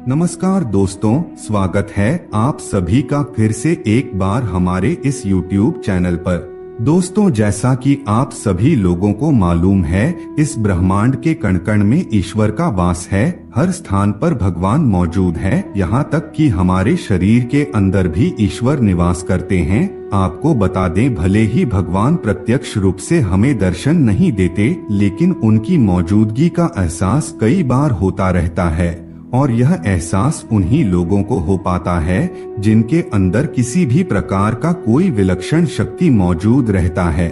नमस्कार दोस्तों, स्वागत है आप सभी का फिर से एक बार हमारे इस YouTube चैनल पर। दोस्तों, जैसा कि आप सभी लोगों को मालूम है, इस ब्रह्मांड के कण कण में ईश्वर का वास है। हर स्थान पर भगवान मौजूद है, यहाँ तक कि हमारे शरीर के अंदर भी ईश्वर निवास करते हैं। आपको बता दें, भले ही भगवान प्रत्यक्ष रूप से हमें दर्शन नहीं देते, लेकिन उनकी मौजूदगी का एहसास कई बार होता रहता है। और यह एहसास उन्हीं लोगों को हो पाता है जिनके अंदर किसी भी प्रकार का कोई विलक्षण शक्ति मौजूद रहता है।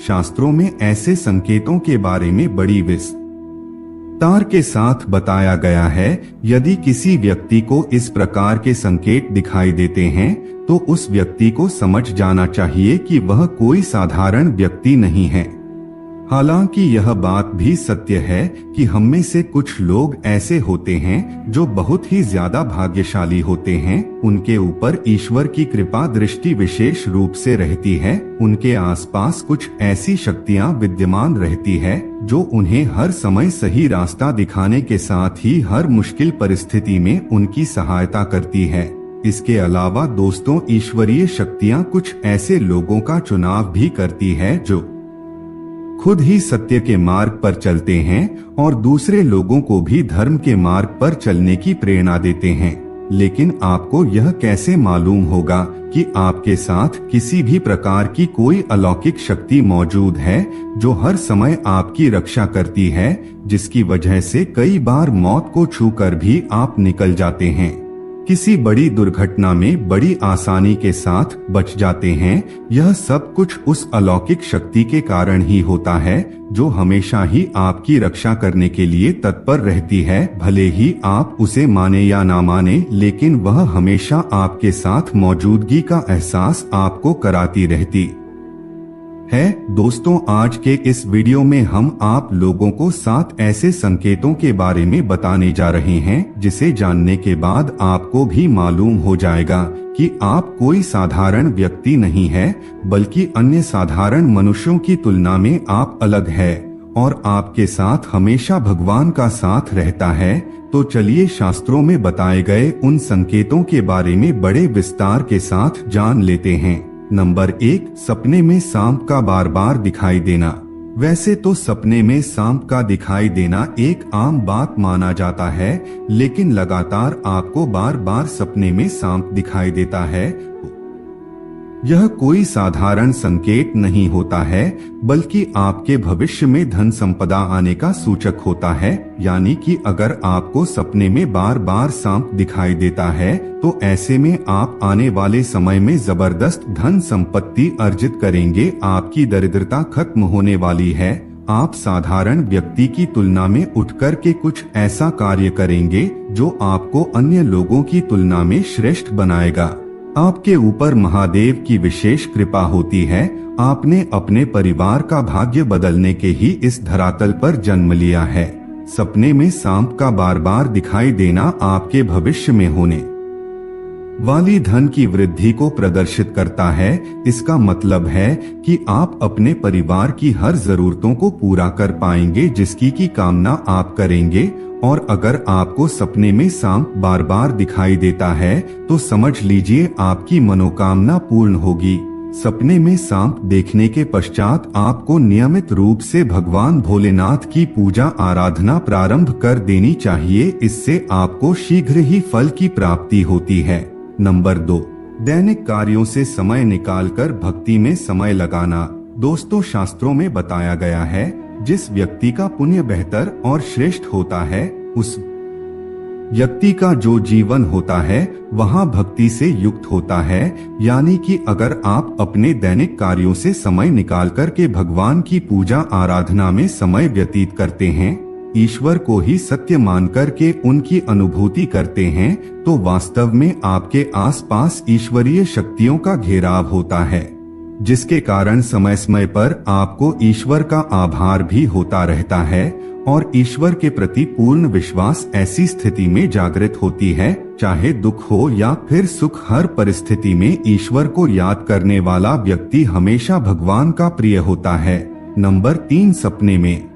शास्त्रों में ऐसे संकेतों के बारे में बड़ी विस्तार के साथ बताया गया है। यदि किसी व्यक्ति को इस प्रकार के संकेत दिखाई देते हैं तो उस व्यक्ति को समझ जाना चाहिए कि वह कोई साधारण व्यक्ति नहीं है। हालांकि यह बात भी सत्य है कि हम में से कुछ लोग ऐसे होते हैं जो बहुत ही ज्यादा भाग्यशाली होते हैं। उनके ऊपर ईश्वर की कृपा दृष्टि विशेष रूप से रहती है। उनके आसपास कुछ ऐसी शक्तियां विद्यमान रहती है जो उन्हें हर समय सही रास्ता दिखाने के साथ ही हर मुश्किल परिस्थिति में उनकी सहायता करती है। इसके अलावा दोस्तों, ईश्वरीय शक्तियां कुछ ऐसे लोगों का चुनाव भी करती है जो खुद ही सत्य के मार्ग पर चलते हैं और दूसरे लोगों को भी धर्म के मार्ग पर चलने की प्रेरणा देते हैं। लेकिन आपको यह कैसे मालूम होगा कि आपके साथ किसी भी प्रकार की कोई अलौकिक शक्ति मौजूद है जो हर समय आपकी रक्षा करती है, जिसकी वजह से कई बार मौत को छूकर भी आप निकल जाते हैं, किसी बड़ी दुर्घटना में बड़ी आसानी के साथ बच जाते हैं। यह सब कुछ उस अलौकिक शक्ति के कारण ही होता है जो हमेशा ही आपकी रक्षा करने के लिए तत्पर रहती है। भले ही आप उसे माने या ना माने, लेकिन वह हमेशा आपके साथ मौजूदगी का एहसास आपको कराती रहती है। दोस्तों, आज के इस वीडियो में हम आप लोगों को 7 ऐसे संकेतों के बारे में बताने जा रहे हैं जिसे जानने के बाद आपको भी मालूम हो जाएगा कि आप कोई साधारण व्यक्ति नहीं है, बल्कि अन्य साधारण मनुष्यों की तुलना में आप अलग है और आपके साथ हमेशा भगवान का साथ रहता है। तो चलिए शास्त्रों में बताए गए उन संकेतों के बारे में बड़े विस्तार के साथ जान लेते हैं। नंबर 1, सपने में सांप का बार बार दिखाई देना। वैसे तो सपने में सांप का दिखाई देना एक आम बात माना जाता है, लेकिन लगातार आपको बार बार सपने में सांप दिखाई देता है, यह कोई साधारण संकेत नहीं होता है, बल्कि आपके भविष्य में धन संपदा आने का सूचक होता है। यानी कि अगर आपको सपने में बार बार सांप दिखाई देता है तो ऐसे में आप आने वाले समय में जबरदस्त धन संपत्ति अर्जित करेंगे। आपकी दरिद्रता खत्म होने वाली है। आप साधारण व्यक्ति की तुलना में उठकर के कुछ ऐसा कार्य करेंगे जो आपको अन्य लोगों की तुलना में श्रेष्ठ बनाएगा। आपके ऊपर महादेव की विशेष कृपा होती है। आपने अपने परिवार का भाग्य बदलने के ही इस धरातल पर जन्म लिया है। सपने में सांप का बार बार दिखाई देना आपके भविष्य में होने वाली धन की वृद्धि को प्रदर्शित करता है। इसका मतलब है कि आप अपने परिवार की हर जरूरतों को पूरा कर पाएंगे जिसकी की कामना आप करेंगे। और अगर आपको सपने में सांप बार बार दिखाई देता है तो समझ लीजिए आपकी मनोकामना पूर्ण होगी। सपने में सांप देखने के पश्चात आपको नियमित रूप से भगवान भोलेनाथ की पूजा आराधना प्रारंभ कर देनी चाहिए। इससे आपको शीघ्र ही फल की प्राप्ति होती है। नंबर 2, दैनिक कार्यों से समय निकालकर भक्ति में समय लगाना। दोस्तों, शास्त्रों में बताया गया है, जिस व्यक्ति का पुण्य बेहतर और श्रेष्ठ होता है, उस व्यक्ति का जो जीवन होता है वहाँ भक्ति से युक्त होता है। यानी कि अगर आप अपने दैनिक कार्यों से समय निकाल कर के भगवान की पूजा आराधना में समय व्यतीत करते हैं, ईश्वर को ही सत्य मानकर के उनकी अनुभूति करते हैं, तो वास्तव में आपके आसपास ईश्वरीय शक्तियों का घेराव होता है, जिसके कारण समय समय पर आपको ईश्वर का आभार भी होता रहता है और ईश्वर के प्रति पूर्ण विश्वास ऐसी स्थिति में जागृत होती है। चाहे दुख हो या फिर सुख, हर परिस्थिति में ईश्वर को याद करने वाला व्यक्ति हमेशा भगवान का प्रिय होता है। नंबर 3, सपने में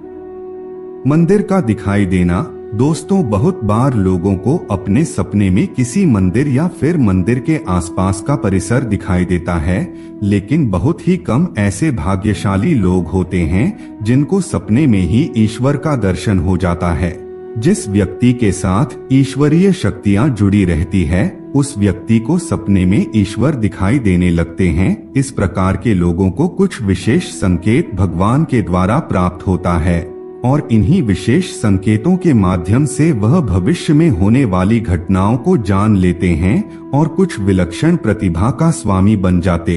मंदिर का दिखाई देना। दोस्तों, बहुत बार लोगों को अपने सपने में किसी मंदिर या फिर मंदिर के आसपास का परिसर दिखाई देता है, लेकिन बहुत ही कम ऐसे भाग्यशाली लोग होते हैं जिनको सपने में ही ईश्वर का दर्शन हो जाता है। जिस व्यक्ति के साथ ईश्वरीय शक्तियां जुड़ी रहती है, उस व्यक्ति को सपने में ईश्वर दिखाई देने लगते हैं। इस प्रकार के लोगों को कुछ विशेष संकेत भगवान के द्वारा प्राप्त होता है और इन्हीं विशेष संकेतों के माध्यम से वह भविष्य में होने वाली घटनाओं को जान लेते हैं और कुछ विलक्षण प्रतिभा का स्वामी बन जाते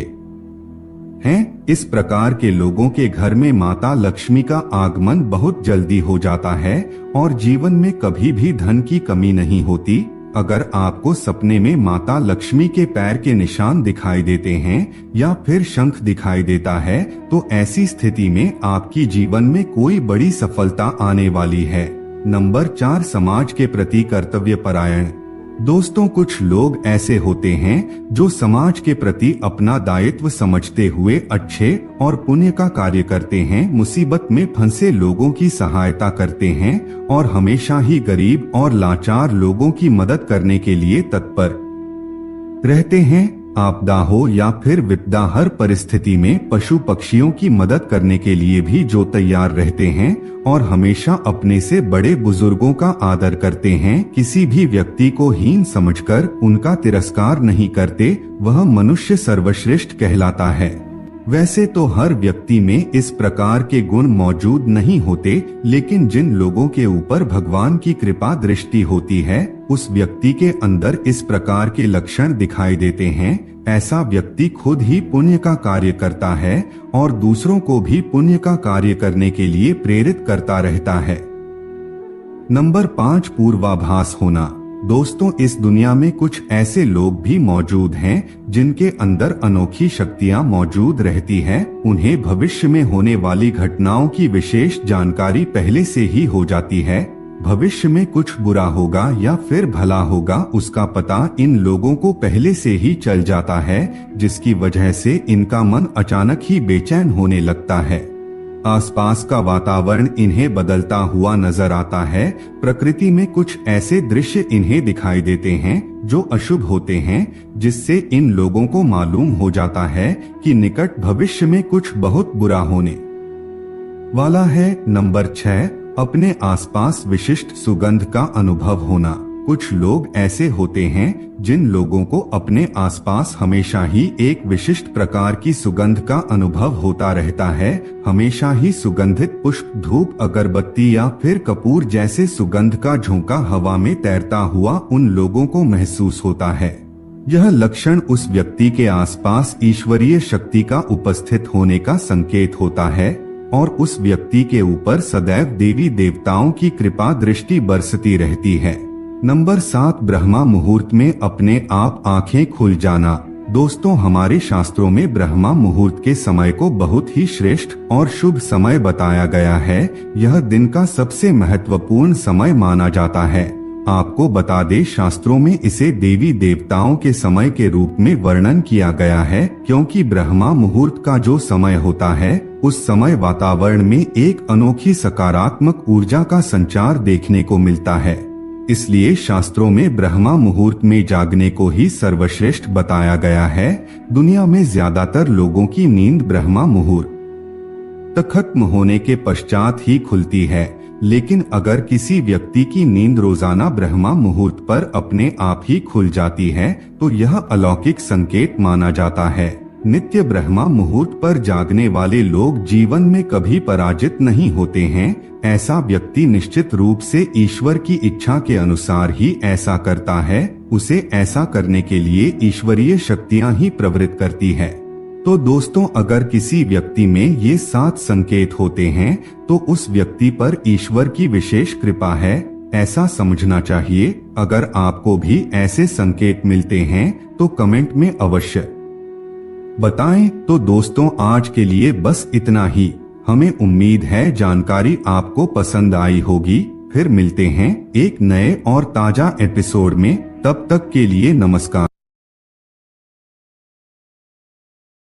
हैं। इस प्रकार के लोगों के घर में माता लक्ष्मी का आगमन बहुत जल्दी हो जाता है और जीवन में कभी भी धन की कमी नहीं होती। अगर आपको सपने में माता लक्ष्मी के पैर के निशान दिखाई देते हैं या फिर शंख दिखाई देता है, तो ऐसी स्थिति में आपकी जीवन में कोई बड़ी सफलता आने वाली है। नंबर 4, समाज के प्रति कर्तव्य परायण। दोस्तों, कुछ लोग ऐसे होते हैं जो समाज के प्रति अपना दायित्व समझते हुए अच्छे और पुण्य का कार्य करते हैं, मुसीबत में फंसे लोगों की सहायता करते हैं और हमेशा ही गरीब और लाचार लोगों की मदद करने के लिए तत्पर रहते हैं। आपदा हो या फिर विपदा, हर परिस्थिति में पशु पक्षियों की मदद करने के लिए भी जो तैयार रहते हैं और हमेशा अपने से बड़े बुजुर्गों का आदर करते हैं। किसी भी व्यक्ति को हीन समझकर उनका तिरस्कार नहीं करते, वह मनुष्य सर्वश्रेष्ठ कहलाता है। वैसे तो हर व्यक्ति में इस प्रकार के गुण मौजूद नहीं होते, लेकिन जिन लोगों के ऊपर भगवान की कृपा दृष्टि होती है, उस व्यक्ति के अंदर इस प्रकार के लक्षण दिखाई देते हैं। ऐसा व्यक्ति खुद ही पुण्य का कार्य करता है और दूसरों को भी पुण्य का कार्य करने के लिए प्रेरित करता रहता है। नंबर 5, पूर्वाभास होना। दोस्तों, इस दुनिया में कुछ ऐसे लोग भी मौजूद हैं जिनके अंदर अनोखी शक्तियां मौजूद रहती हैं। उन्हें भविष्य में होने वाली घटनाओं की विशेष जानकारी पहले से ही हो जाती है। भविष्य में कुछ बुरा होगा या फिर भला होगा, उसका पता इन लोगों को पहले से ही चल जाता है, जिसकी वजह से इनका मन अचानक ही बेचैन होने लगता है। आसपास का वातावरण इन्हें बदलता हुआ नजर आता है। प्रकृति में कुछ ऐसे दृश्य इन्हें दिखाई देते हैं जो अशुभ होते हैं, जिससे इन लोगों को मालूम हो जाता है कि निकट भविष्य में कुछ बहुत बुरा होने वाला है। नंबर 6, अपने आसपास विशिष्ट सुगंध का अनुभव होना। कुछ लोग ऐसे होते हैं जिन लोगों को अपने आसपास हमेशा ही एक विशिष्ट प्रकार की सुगंध का अनुभव होता रहता है। हमेशा ही सुगंधित पुष्प, धूप, अगरबत्ती या फिर कपूर जैसे सुगंध का झोंका हवा में तैरता हुआ उन लोगों को महसूस होता है। यह लक्षण उस व्यक्ति के आसपास ईश्वरीय शक्ति का उपस्थित होने का संकेत होता है और उस व्यक्ति के ऊपर सदैव देवी देवताओं की कृपा दृष्टि बरसती रहती है। नंबर 7, ब्रह्मा मुहूर्त में अपने आप आंखें खुल जाना। दोस्तों, हमारे शास्त्रों में ब्रह्मा मुहूर्त के समय को बहुत ही श्रेष्ठ और शुभ समय बताया गया है। यह दिन का सबसे महत्वपूर्ण समय माना जाता है। आपको बता दें, शास्त्रों में इसे देवी देवताओं के समय के रूप में वर्णन किया गया है, क्योंकि ब्रह्मा मुहूर्त का जो समय होता है, उस समय वातावरण में एक अनोखी सकारात्मक ऊर्जा का संचार देखने को मिलता है। इसलिए शास्त्रों में ब्रह्मा मुहूर्त में जागने को ही सर्वश्रेष्ठ बताया गया है। दुनिया में ज्यादातर लोगों की नींद ब्रह्मा मुहूर्त तक खत्म होने के पश्चात ही खुलती है, लेकिन अगर किसी व्यक्ति की नींद रोजाना ब्रह्मा मुहूर्त पर अपने आप ही खुल जाती है, तो यह अलौकिक संकेत माना जाता है। नित्य ब्रह्मा मुहूर्त पर जागने वाले लोग जीवन में कभी पराजित नहीं होते हैं। ऐसा व्यक्ति निश्चित रूप से ईश्वर की इच्छा के अनुसार ही ऐसा करता है। उसे ऐसा करने के लिए ईश्वरीय शक्तियां ही प्रवृत्त करती है। तो दोस्तों, अगर किसी व्यक्ति में ये 7 संकेत होते हैं, तो उस व्यक्ति पर ईश्वर की विशेष कृपा है, ऐसा समझना चाहिए। अगर आपको भी ऐसे संकेत मिलते हैं तो कमेंट में अवश्य बताएं। तो दोस्तों, आज के लिए बस इतना ही। हमें उम्मीद है जानकारी आपको पसंद आई होगी। फिर मिलते हैं एक नए और ताजा एपिसोड में। तब तक के लिए नमस्कार।